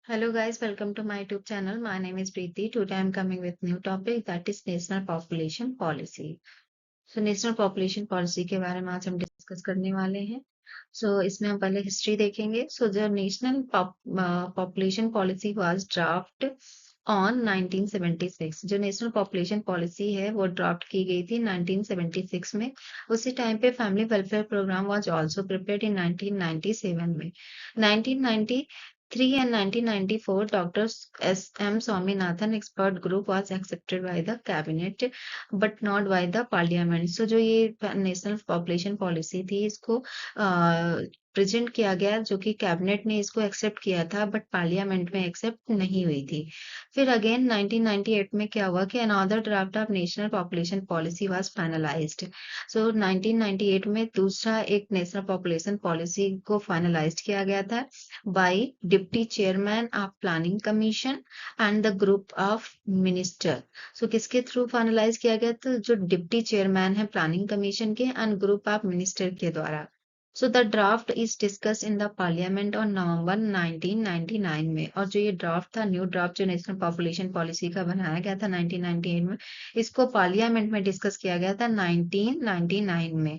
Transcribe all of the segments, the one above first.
Hello guys, welcome to my YouTube channel. My name is Preeti. Today I'm coming with new topic that is National Population Policy. So National Population Policy के बारे में आज हम discuss करने वाले हैं. इसमें हम पहले हिस्ट्री देखेंगे. The National Population Policy was draft on 1976. जो नेशनल पॉपुलेशन पॉलिसी है वो ड्राफ्ट की गई थी 1976 में. उसी टाइम पे family welfare programme was also prepared in 1997 में. 1993 and 1994, Dr. S.M. Swaminathan expert group was accepted by the cabinet but not by the parliament. जो ये नेशनल पॉपुलेशन पॉलिसी थी इसको प्रेजेंट किया गया जो कि कैबिनेट ने इसको एक्सेप्ट किया था बट पार्लियामेंट में एक्सेप्ट नहीं हुई थी. फिर अगेन 1998 में क्या हुआ कि another draft of national population policy was finalised. 1998 में दूसरा एक नेशनल पॉपुलेशन पॉलिसी को फाइनलाइज्ड किया गया था by deputy chairman of planning commission and the group of minister. किसके थ्रू फाइनलाइज किया गया था? जो डिप्टी चेयरमैन है प्लानिंग कमीशन के एंड ग्रुप ऑफ मिनिस्टर के द्वारा. The draft is discuss in the parliament on November 1999 में. और जो ये ड्राफ्ट था न्यू ड्राफ्ट जो नेशनल पॉपुलेशन पॉलिसी का बनाया गया था 1998 में, इसको पार्लियामेंट में डिस्कस किया गया था 1999 में.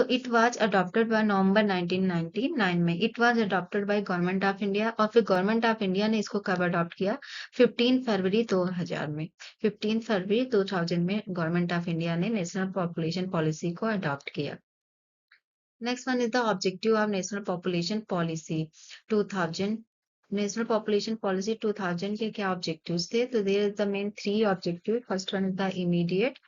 इट वाज अडॉप्टेड बाय नवंबर 1999 में. It was adopted by government of India और फिर गवर्नमेंट ऑफ इंडिया ने इसको कब अडॉप्ट किया? 15 फरवरी 2000 में. 15 फरवरी 2000 में गवर्नमेंट ऑफ इंडिया ने नेशनल पॉपुलेशन पॉलिसी को अडॉप्ट किया. Next one is the objective of National Population Policy 2000. National Population Policy 2000 के क्या objectives थे? तो there is the main three objectives. First one is the immediate,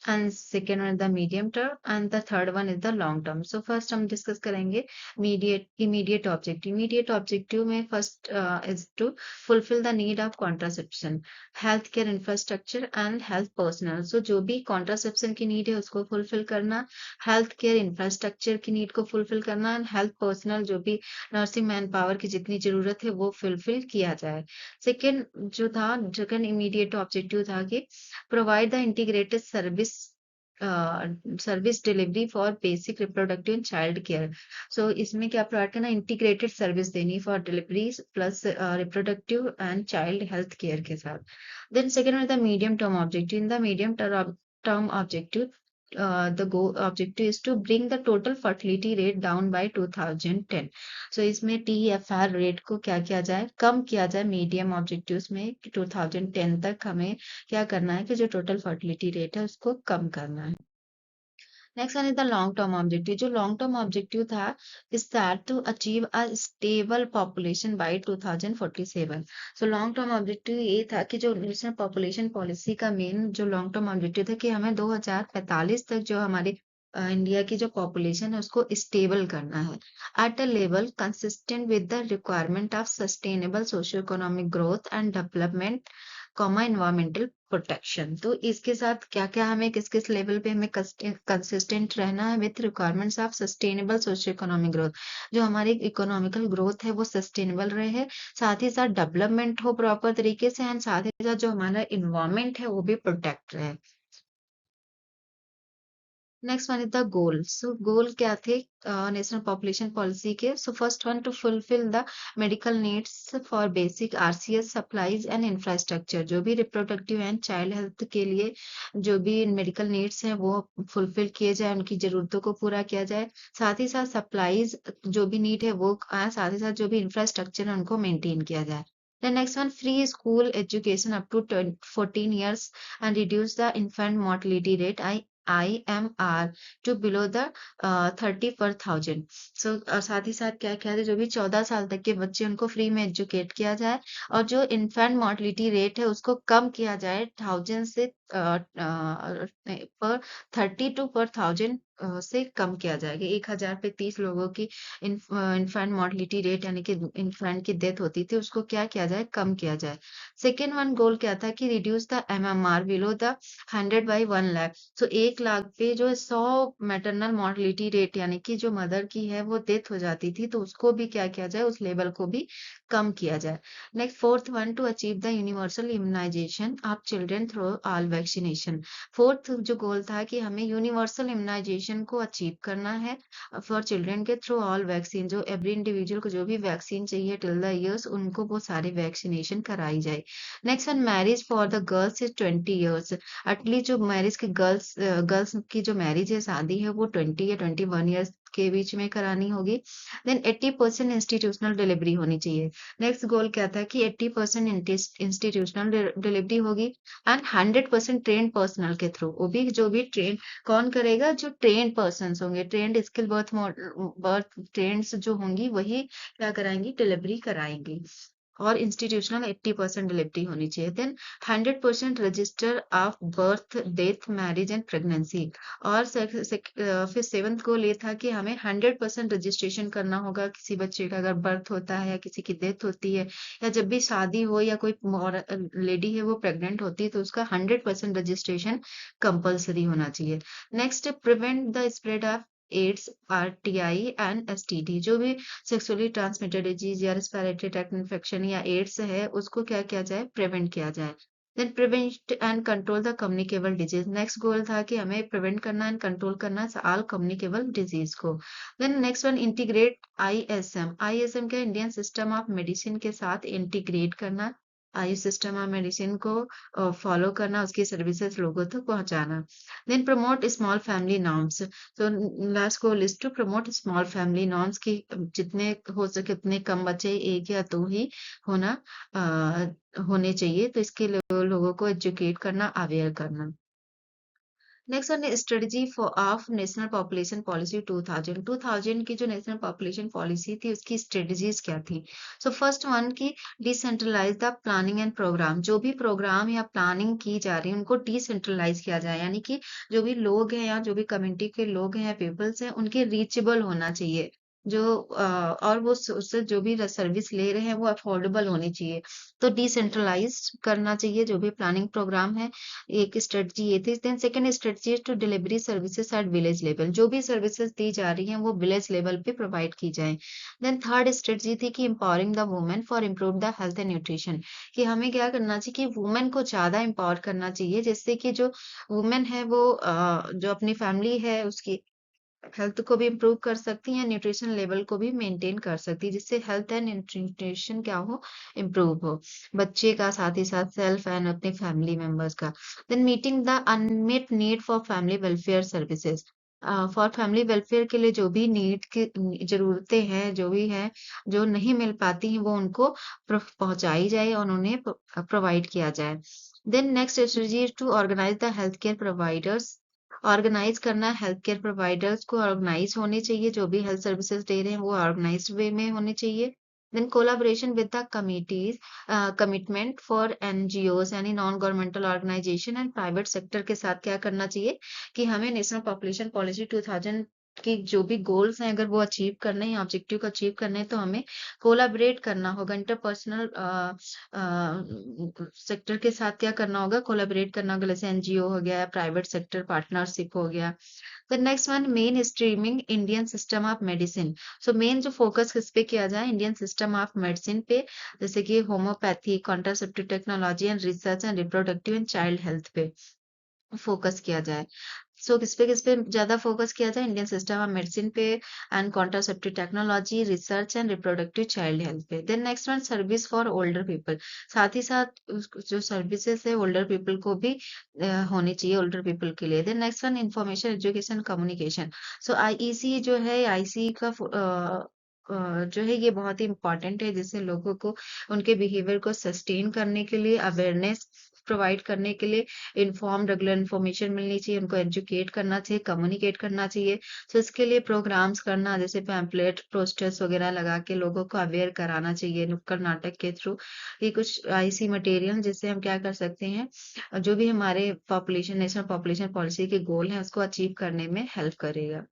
and second one is the medium term, and the third one is the long term. First हम discuss करेंगे immediate objective. Immediate objective में first is to fulfill the need of contraception, healthcare infrastructure and health personnel. जो भी contraception की need है उसको fulfill करना, healthcare infrastructure की need को fulfill करना and health personnel जो भी nursing manpower की जितनी जरूरत है वो fulfill किया जाए. Second immediate objective था कि provide the integrated service delivery for basic reproductive and child care. इसमें क्या प्रोवाइड करना? इंटीग्रेटेड सर्विस देनी for deliveries plus reproductive and child health care के साथ. देन सेकेंड है the medium term objective. In the medium term objective the objective is to bring the total fertility rate down by 2010. इसमें TFR rate को क्या किया जाए? कम किया जाए. मीडियम ऑब्जेक्टिव्स में 2010 तक हमें क्या करना है कि जो टोटल फर्टिलिटी रेट है उसको कम करना है. Next one is the long term objective. जो लॉन्ग टर्म ऑब्जेक्टिव था is that to achieve a stable population by 2047. Long term objective ये था कि जो नेशनल पॉपुलेशन पॉलिसी का मेन जो लॉन्ग टर्म ऑब्जेक्टिव था कि हमें 2045 तक जो हमारी इंडिया की जो पॉपुलेशन है उसको स्टेबल करना है at a level consistent with the requirement of sustainable socio economic growth and development comma environmental protection. इसके साथ क्या क्या हमें किस किस लेवल पे हमें कंसिस्टेंट रहना है with requirements of sustainable socio economic growth. जो हमारी इकोनॉमिकल ग्रोथ है वो सस्टेनेबल रहे है, साथ ही साथ डेवलपमेंट हो प्रॉपर तरीके से एंड साथ ही साथ जो हमारा इन्वायरमेंट है वो भी प्रोटेक्ट रहे. Next one is the goal. Goal क्या थे नेशनल पॉपुलेशन पॉलिसी के? First one to fulfil the medical needs for basic RCS supplies and infrastructure. जो भी रिप्रोडक्टिव एंड चाइल्ड हेल्थ के लिए जो भी मेडिकल नीड्स हैं वो फुलफिल किए जाए, उनकी जरूरतों को पूरा किया जाए. साथ ही साथ सप्लाईज जो भी नीड है वो साथ ही साथ जो भी इंफ्रास्ट्रक्चर है उनको मेंटेन किया जाए. The next one, free school education up to 14 years and reduce the infant mortality rate IMR to below the 30 per thousand. साथ ही साथ क्या क्या है? जो भी 14 साल तक के बच्चे उनको फ्री में एजुकेट किया जाए और जो इन्फेंट मोर्टलिटी रेट है उसको कम किया जाए 1000 से पर 32 पर थाउजेंड से कम किया जाएगा. 1000 पे 30 लोगों की इन्फेंट मोर्टलिटी रेट यानी कि इन्फेंट की डेथ होती थी उसको क्या किया जाए? कम किया जाए. सेकेंड वन गोल क्या था कि reduce the MMR below the 100 by 1 lakh. 1 lakh पे जो 100 मैटरनल मोर्टलिटी रेट यानी कि जो मदर की है वो डेथ हो जाती थी तो उसको भी क्या किया जाए? उस लेवल को भी कम किया जाए. Next fourth one to achieve the universal immunisation of children through all vaccination. Fourth जो गोल था कि हमें यूनिवर्सल इम्यूनाइजेशन को अचीव करना है फॉर चिल्ड्रन के थ्रू ऑल वैक्सीन। जो एवरी इंडिविजुअल को जो भी वैक्सीन चाहिए टिल द ईयर्स उनको वो सारे वैक्सीनेशन कराई जाए। Next one, marriage for the girls is 20 years. At least जो मैरिज की गर्ल्स की जो मैरिज है, शादी है, वो 20 या 21 ईयर्स के बीच में करानी होगी। देन 80% इंस्टीट्यूशनल डिलीवरी होनी चाहिए। नेक्स्ट गोल क्या था कि 80% इंस्टीट्यूशनल डिलीवरी होगी एंड 100% ट्रेन पर्सनल के थ्रू। वो भी जो भी ट्रेन कौन करेगा, जो ट्रेन पर्सन होंगे, ट्रेंड स्किल बर्थ ट्रेंड्स जो होंगी वही क्या कराएंगी, डिलीवरी कराएंगी। और इंस्टीट्यूशनल 80% डिलीवरी होनी चाहिए। Then 100% register of birth, death, marriage and pregnancy. और फिर सेवंथ गोल ये था कि हमें 100% रजिस्ट्रेशन करना होगा। किसी बच्चे का अगर बर्थ होता है या किसी की डेथ होती है या जब भी शादी हो या कोई लेडी है वो प्रेग्नेंट होती है तो उसका 100% रजिस्ट्रेशन कंपल्सरी होना चाहिए। Next, prevent the spread of AIDS, RTI and STD. जो भी सेक्सुअली ट्रांसमिटेड डिजीज या रेस्पिरेटरी ट्रैक्ट इन्फेक्शन या एड्स है उसको क्या किया जाए, प्रिवेंट किया जाए। Then prevent and control the communicable disease. Next goal था कि हमें प्रिवेंट करना एंड कंट्रोल करना ऑल कम्युनिकेबल डिजीज को। Then next one, integrate ISM. ISM क्या, इंडियन सिस्टम ऑफ मेडिसिन के साथ इंटीग्रेट करना, आई सिस्टम ऑफ मेडिसिन को फॉलो करना, उसकी सर्विसेज लोगों तक पहुंचाना। Then promote small family norms. तो last goal is to promote small family norms की जितने हो सके उतने कम बच्चे, एक या दो ही होना होने चाहिए। तो इसके लिए लोगों को एजुकेट करना, अवेयर करना। Next one, strategy for of national population policy 2000 की जो नेशनल पॉपुलेशन पॉलिसी थी उसकी स्ट्रेटजीज क्या थी। सो फर्स्ट वन की decentralise the planning and programme. जो भी प्रोग्राम या प्लानिंग की जा रही है उनको डिसेंट्रलाइज किया जाए, यानी कि जो भी लोग हैं या जो भी कम्युनिटी के लोग हैं या पीपल्स हैं उनके रीचेबल होना चाहिए। जो और वो उससे जो भी सर्विस ले रहे हैं वो अफोर्डेबल होनी चाहिए। तो डिसेंट्रलाइज करना चाहिए जो भी प्लानिंग प्रोग्राम है। एक स्ट्रेटजी ये थी। Then second strategy to delivery services at village level. जो भी सर्विसेज दी जा रही हैं वो विलेज लेवल पे प्रोवाइड की जाए। देन थर्ड स्ट्रेटजी थी कि empowering the women for improve the health and nutrition. कि हमें क्या करना चाहिए कि वुमेन को ज्यादा एम्पावर करना चाहिए, जिससे कि जो वुमेन है वो जो अपनी फैमिली है उसकी हेल्थ को भी इम्प्रूव कर सकती हैं, न्यूट्रिशन लेवल को भी मेंटेन कर सकती है, जिससे हेल्थ एंड न्यूट्रिशन क्या हो, इम्प्रूव हो, बच्चे का साथ ही साथ सेल्फ एंड अपने फैमिली मेंबर्स का। Then meeting the unmet need for family welfare services. For family welfare के लिए जो भी नीड की जरूरतें हैं, जो भी है जो नहीं मिल पाती हैं वो उनको पहुंचाई जाए और उन्हें प्रोवाइड किया जाए। Then next strategy to organise the health care providers. Organise करना, हेल्थ केयर प्रोवाइडर्स को ऑर्गेनाइज होने चाहिए, जो भी हेल्थ सर्विसेज दे रहे हैं वो ऑर्गेनाइज्ड वे में होने चाहिए। Then collaboration with the committees, commitment for NGOs यानी non governmental organization and private sector के साथ क्या करना चाहिए कि हमें नेशनल पॉपुलेशन पॉलिसी 2000 की जो भी गोल्स हैं अगर वो अचीव करने हैं, ऑब्जेक्टिव को अचीव करने हैं तो हमें कोलाबरेट करना होगा। इंटरपर्सनल सेक्टर के साथ क्या करना होगा, कोलैबोरेट करना होगा। जैसे एनजीओ हो गया, प्राइवेट सेक्टर पार्टनरशिप हो गया। The next one, main streaming Indian system of medicine. So main जो फोकस किस पे किया जाए, इंडियन सिस्टम ऑफ मेडिसिन पे, जैसे कि homeopathy, contraceptive technology and research and reproductive and child health पे फोकस किया जाए। सो किस पे ज्यादा फोकस किया जाए, इंडियन सिस्टम ऑफ मेडिसिन पे and contraceptive technology, research and reproductive child health पे। Then next one, service for older people. साथ ही साथ जो सर्विसेज है ओल्डर पीपल को भी होनी चाहिए, ओल्डर पीपल के लिए। Then next one, information education communication. So IEC जो है, आईसी का जो है ये बहुत ही इंपॉर्टेंट है, जिससे लोगों को उनके बिहेवियर को सस्टेन करने के लिए, अवेयरनेस प्रोवाइड करने के लिए इन्फॉर्म रेगुलर इन्फॉर्मेशन मिलनी चाहिए, उनको एजुकेट करना चाहिए, कम्युनिकेट करना चाहिए। तो इसके लिए प्रोग्राम्स करना, जैसे पैम्पलेट, पोस्टर्स वगैरह लगा के लोगों को अवेयर कराना चाहिए नुक्कड़ नाटक के थ्रू। ये कुछ ऐसी मटेरियल जिससे हम क्या कर सकते हैं, जो भी हमारे पॉपुलेशन नेशनल पॉपुलेशन पॉलिसी के गोल हैं उसको अचीव करने में हेल्प करेगा।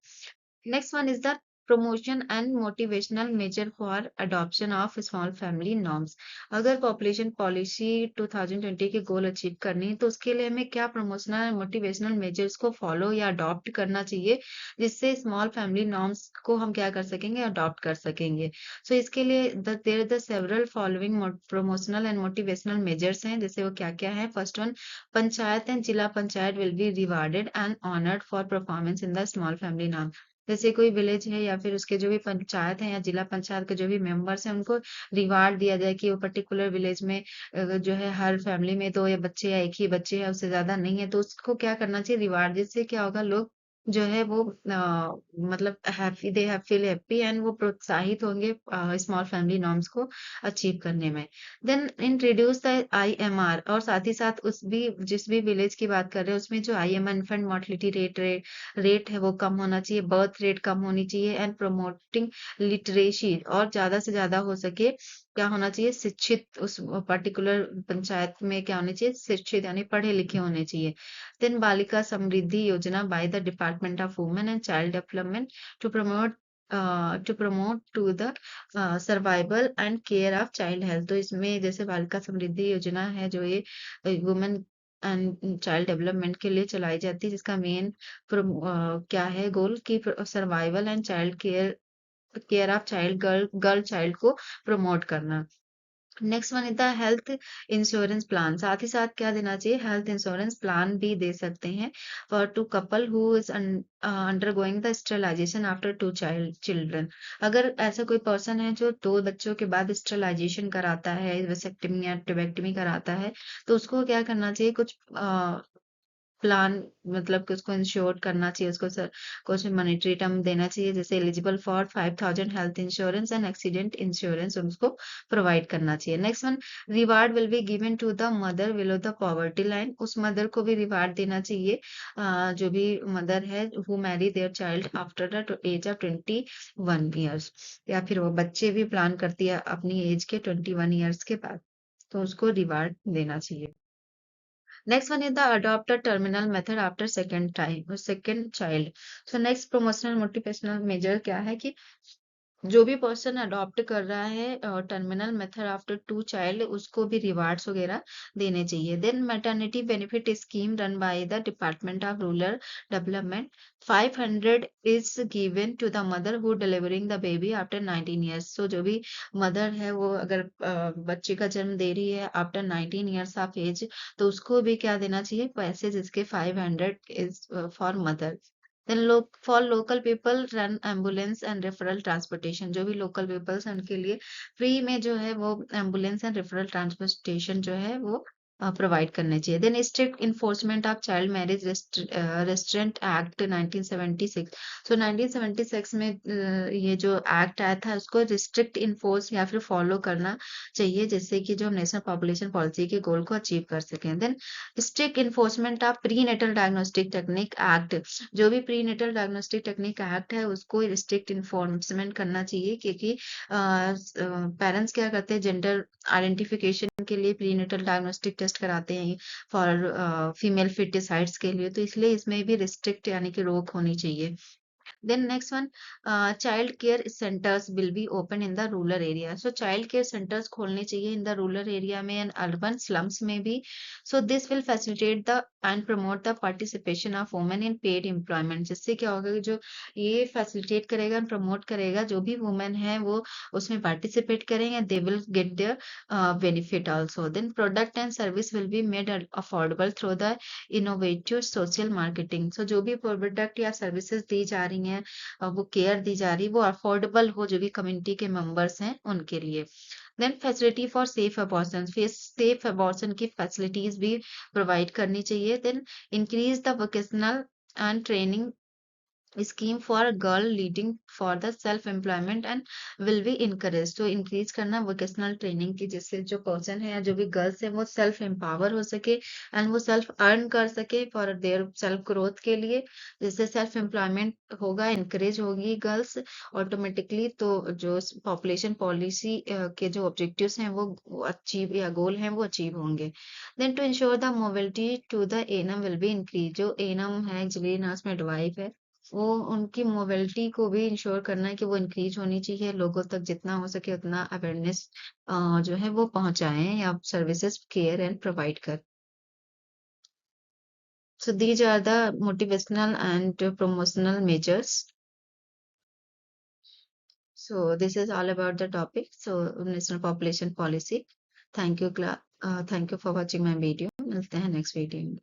Next one is the promotion and motivational measure for adoption of small family norms. अगर पॉपुलेशन पॉलिसी 2020 के गोल अचीव करनी है तो उसके लिए हमें क्या प्रमोशनल मोटिवेशनल मेजर्स को फॉलो या अडॉप्ट करना चाहिए, जिससे स्मॉल फैमिली नॉर्म्स को हम क्या कर सकेंगे, अडॉप्ट कर सकेंगे। सो इसके लिए there the several following promotional and motivational measures हैं। जैसे वो क्या क्या है। फर्स्ट वन, पंचायत एंड जिला panchayat will be rewarded and honoured for performance in the small family norm. जैसे कोई विलेज है या फिर उसके जो भी पंचायत है या जिला पंचायत के जो भी मेंबर्स हैं उनको रिवार्ड दिया जाए कि वो पर्टिकुलर विलेज में जो है हर फैमिली में 2 या बच्चे या 1 ही बच्चे है, उससे ज़्यादा नहीं है, तो उसको क्या करना चाहिए, रिवार्ड। जिससे क्या होगा, लोग जो है वो मतलब happy they feel happy and वो प्रोत्साहित होंगे स्मॉल फैमिली नॉर्म्स को अचीव करने में। देन इंट्रोड्यूस द आईएमआर, और साथ ही साथ जिस भी विलेज की बात कर रहे हैं उसमें जो आईएमआर इन्फेंट मोर्टलिटी रेट है वो कम होना चाहिए, बर्थ रेट कम होनी चाहिए एंड प्रमोटिंग लिटरेसी, और ज़्यादा से ज़्यादा हो सके क्या होना चाहिए, शिक्षित उस पर्टिकुलर पंचायत में क्या होने चाहिए, शिक्षित यानी पढ़े लिखे होने चाहिए। Then Balika Samriddhi Yojana by the department of women and child development to promote to the survival and care of child health. तो इसमें जैसे बालिका समृद्धि योजना है जो ये वुमेन एंड चाइल्ड डेवलपमेंट के लिए चलाई जाती है, जिसका मेन क्या है गोल की survival and child care care of child girl child को प्रमोट करना। Next one is the health insurance plan. साथ ही साथ क्या देना चाहिए, हेल्थ इंश्योरेंस प्लान भी दे सकते हैं for two couple who is undergoing the sterilization after 2 child children. अगर ऐसा कोई पर्सन है जो 2 बच्चों के बाद स्टेरिलाइजेशन कराता है, वेसेक्टमी या ट्यूबेक्टमी कराता है, तो उसको क्या करना चाहिए, कुछ प्लान मतलब कि उसको इंश्योर करना चाहिए, उसको कुछ मॉनेटरी टर्म देना चाहिए, जैसे eligible for 5000 health insurance and accident insurance उसको प्रोवाइड करना चाहिए। Next one, reward will be given to the mother below the poverty line. उस मदर को भी रिवार्ड देना चाहिए, जो भी मदर है who marry their child after the age of 21 years, या फिर वो बच्चे भी प्लान करती है अपनी एज के 21 ईयर्स के बाद, तो उसको रिवार्ड देना चाहिए। Next one is the adopt a terminal method after second child. So next promotional motivational measure क्या है कि जो भी पर्सन अडॉप्ट कर रहा है टर्मिनल मेथड आफ्टर 2 चाइल्ड, उसको भी रिवार्ड्स वगैरह देने चाहिए। Then maternity benefit scheme run by the department of rural development, 500 is given to the mother who delivering the baby after 19 years. So जो भी मदर है वो अगर बच्चे का जन्म दे रही है आफ्टर 19 ईयर्स ऑफ एज, तो उसको भी क्या देना चाहिए, पैसे, जिसके 500 is for mother. Then for local people run ambulance and referral transportation. जो भी लोकल पीपल्स हैं उनके लिए फ्री में जो है वो एम्बुलेंस एंड रेफरल ट्रांसपोर्टेशन जो है वो प्रोवाइड करने चाहिए। Then strict enforcement of child marriage restraint act 1976। So 1976 में ये जो एक्ट आया था उसको रिस्ट्रिक्ट इन्फोर्स या फिर फॉलो करना चाहिए, जिससे कि जो हम नेशनल पॉपुलेशन पॉलिसी के गोल को अचीव कर सकें। Then strict enforcement of prenatal diagnostic technique act. जो भी prenatal diagnostic technique act है उसको स्ट्रिक्ट इन्फोर्समेंट करना चाहिए, क्योंकि पेरेंट्स क्या करते हैं, जेंडर आइडेंटिफिकेशन के लिए प्री नेटल डायग्नोस्टिक टेस्ट कराते हैं फॉर फीमेल फिटिसाइड्स के लिए, तो इसलिए इसमें भी रिस्ट्रिक्ट यानी कि रोक होनी चाहिए। Then next one, child care centers will be open in the rural area. So child care centers खोलने चाहिए in the rural area में and urban slums में भी. So this will facilitate the and promote the participation of women in paid employment. जिससे क्या होगा कि जो ये facilitate करेगा and promote करेगा, जो भी women है वो उसमें participate करेंगे, they will get their benefit also. Then product and service will be made affordable through the innovative social marketing. So जो भी प्रोडक्ट या सर्विसेज दी जा रही हैं, वो केयर दी जा रही है, वो अफोर्डेबल हो जो भी कम्युनिटी के मेंबर्स हैं उनके लिए। Then facility for safe abortion, safe abortion की फैसिलिटीज भी प्रोवाइड करनी चाहिए। Then increase the vocational and training scheme for girl leading for the self employment and will be encourage. तो इंक्रीज करना वोकेशनल ट्रेनिंग की, जिससे जो पर्सन है या जो भी गर्ल्स है वो सेल्फ एम्पावर हो सके एंड वो सेल्फ अर्न कर सके फॉर देयर सेल्फ ग्रोथ के लिए। जिससे सेल्फ एम्प्लॉयमेंट होगा, इनकरेज होगी गर्ल्स ऑटोमेटिकली, तो जो पॉपुलेशन पॉलिसी के जो ऑब्जेक्टिव्स हैं वो अचीव या गोल हैं वो अचीव होंगे। Then to ensure the mobility to the ANM will be increase. जो एनम है एक्चुअली नर्स मिडवाइफ है, वो उनकी मोबिलिटी को भी इंश्योर करना है कि वो इंक्रीज होनी चाहिए, लोगों तक जितना हो सके उतना अवेयरनेस जो है वो पहुंचाएं या सर्विसेज केयर एंड प्रोवाइड कर। So these are the motivational and promotional measures. So this is all about the topic. So national population policy. Thank you, thank you for watching my video. मिलते हैं next video में।